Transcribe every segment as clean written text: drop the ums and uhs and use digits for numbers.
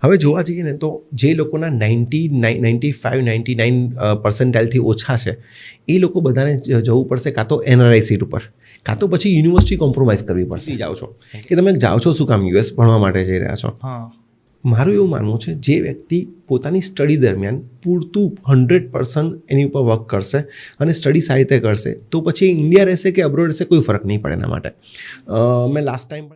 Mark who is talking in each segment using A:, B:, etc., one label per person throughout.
A: હવે જોવા જઈએ ને તો જે લોકોના 95-99% ઓછા છે એ લોકો બધાને જવું પડશે કાં તો NRI સીટ ઉપર, કાં તો પછી યુનિવર્સિટી કોમ્પ્રોમાઇઝ કરવી પડશે. જાઓ છો કે તમે જાઓ છો શું કામ US ભણવા માટે જઈ રહ્યા છો? મારું એવું માનવું છે જે વ્યક્તિ પોતાની સ્ટડી દરમિયાન પૂરતું 100% એની ઉપર વર્ક કરશે અને સ્ટડી સારી રીતે કરશે તો પછી ઇન્ડિયા રહેશે કે અબ્રોડ રહેશે કોઈ ફરક નહીં પડે એના માટે. મેં લાસ્ટ ટાઈમ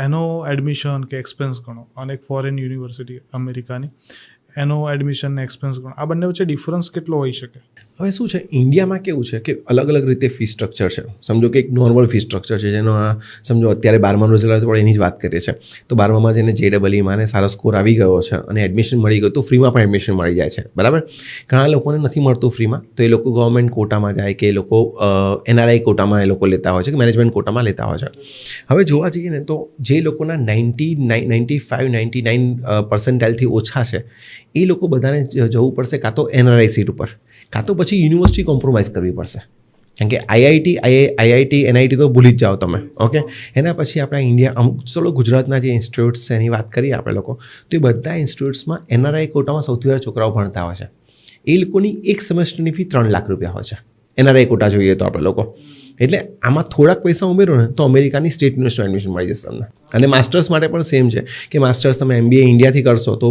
B: એનો એડમિશન કે એક્સપેન્સ ગણો અને એક ફોરેન યુનિવર્સિટી અમેરિકાની એનો એડમિશન ને એક્સપેન્સ ગણો, આ બંને વચ્ચે ડિફરન્સ કેટલો હોઈ શકે?
A: હવે શું છે ઇન્ડિયામાં કેવું છે કે અલગ અલગ રીતે ફી સ્ટ્રક્ચર છે. સમજો કે એક નોર્મલ ફી સ્ટ્રક્ચર છે જેનો સમજો અત્યારે 12માનું રિઝલ્ટ તો એની જ વાત કરીએ છીએ તો 12મામાં જેને JEEમાં ને સારો સ્કોર આવી ગયો છે અને એડમિશન મળી ગયું તો ફ્રીમાં પણ એડમિશન મળી જાય છે, બરાબર. ઘણા લોકોને નથી મળતું ફ્રીમાં તો એ લોકો ગવર્મેન્ટ કોટામાં જાય કે એ લોકો NRI કોટામાં એ લોકો લેતા હોય છે કે મેનેજમેન્ટ કોટામાં લેતા હોય છે. હવે જોવા જઈએ ને તો જે લોકોના 95-99% ઓછા છે એ લોકો બધાને જવું પડશે કાં તો NRI સીટ ઉપર, કાં તો પછી યુનિવર્સિટી કોમ્પ્રોમાઇઝ કરવી પડશે. કારણ કે IIT NIT તો ભૂલી જ જાઓ તમે, ઓકે. એના પછી આપણા ઇન્ડિયા અમુક ચલો ગુજરાતના જે ઇન્સ્ટિટ્યૂટ્સ છે એની વાત કરીએ આપણે લોકો તો એ બધા ઇન્સ્ટિટ્યૂટ્સમાં NRI કોટામાં સૌથી વધારે છોકરાઓ ભણતા હોય છે. એ લોકોની એક સેમેસ્ટરની ફી 3 લાખ રૂપિયા હોય છે NRI કોટા જોઈએ તો આપણે લોકો. એટલે આમાં થોડાક પૈસા ઉમેરો ને તો અમેરિકાની સ્ટેટ યુનિવર્સિટીમાં એડમિશન મળી જશે તમને. અને માસ્ટર્સ માટે પણ સેમ છે કે માસ્ટર્સ તમે MBA ઇન્ડિયાથી કરશો તો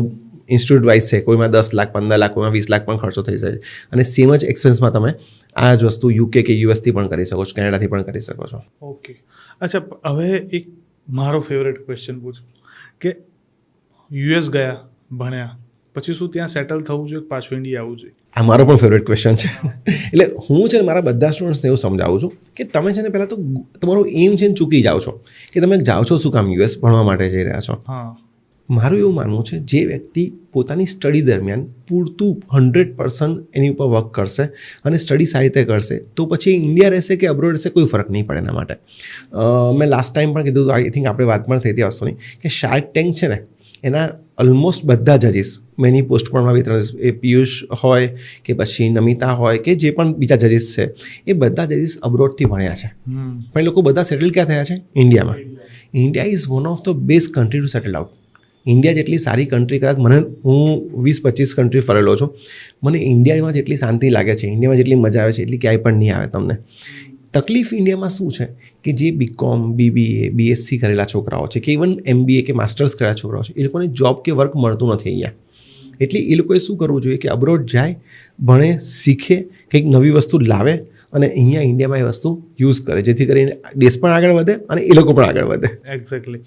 A: ઇન્સ્ટિટ્યૂટ વાઇઝ છે, કોઈમાં 10 લાખ 15 લાખ કોઈમાં 20 લાખ પણ ખર્ચો થઈ જાય અને સેમ જ એક્સપેન્સમાં તમે આ જ વસ્તુ UK કે US થી પણ કરી શકો છો, કેનેડાથી પણ કરી શકો છો.
B: ઓકે, અચ્છા હવે એક મારો ફેવરેટ ક્વેશ્ચન પૂછું કે US ગયા ભણ્યા પછી શું ત્યાં સેટલ થવું જોઈએ પાછું ઇન્ડિયા આવવું જોઈએ?
A: આ મારો પણ ફેવરેટ ક્વેશ્ચન છે. એટલે હું છે ને મારા બધા સ્ટુડન્ટ્સને એવું સમજાવું છું કે તમે છે ને પહેલાં તો તમારો એમ છે ને ચૂકી જાઓ છો કે તમે જાઓ છો શું કામ US ભણવા માટે જઈ રહ્યા છો. મારું એવું માનવું છે જે વ્યક્તિ પોતાની સ્ટડી દરમિયાન પૂરતું 100% એની ઉપર વર્ક કરશે અને સ્ટડી સારી રીતે કરશે તો પછી ઇન્ડિયા રહેશે કે અબ્રોડ રહેશે કોઈ ફરક નહીં પડે એના માટે. મેં લાસ્ટ ટાઈમ પણ કીધું આઈ થિંક આપણે વાત પણ થઈ હતી વસ્તુની કે શાર્ક ટેન્ક છે ને એના ઓલમોસ્ટ બધા જજીસ મેં એની પોસ્ટ પણ એ પિયુષ હોય કે પછી નમિતા હોય કે જે પણ બીજા જજીસ છે એ બધા જજીસ અબ્રોડથી ભણ્યા છે પણ એ લોકો બધા સેટલ ક્યાં થયા છે? ઇન્ડિયામાં. India is one of the best country two settle out. India જેટલી સારી કન્ટ્રી કદાચ હું 20-25 કન્ટ્રી ફરેલો છું, મને ઇન્ડિયામાં જેટલી શાંતિ લાગે છે, ઇન્ડિયામાં જેટલી મજા આવે છે એટલી ક્યાંય પણ નહીં આવે તમને. તકલીફ ઇન્ડિયામાં શું છે કે જે BCom BBA BSc કરેલા છોકરાઓ છે કે ઇવન MBA કે માસ્ટર્સ કરેલા છોકરાઓ છે એ લોકોને જોબ કે વર્ક મળતું નથી અહીંયા. એટલે એ લોકોએ શું કરવું જોઈએ કે અબ્રોડ જાય, ભણે, શીખે, કંઈક નવી વસ્તુ લાવે અને અહીંયા ઇન્ડિયામાં એ વસ્તુ યુઝ કરે જેથી કરીને દેશ પણ આગળ વધે અને એ લોકો પણ આગળ વધે.
B: એક્ઝેક્ટલી.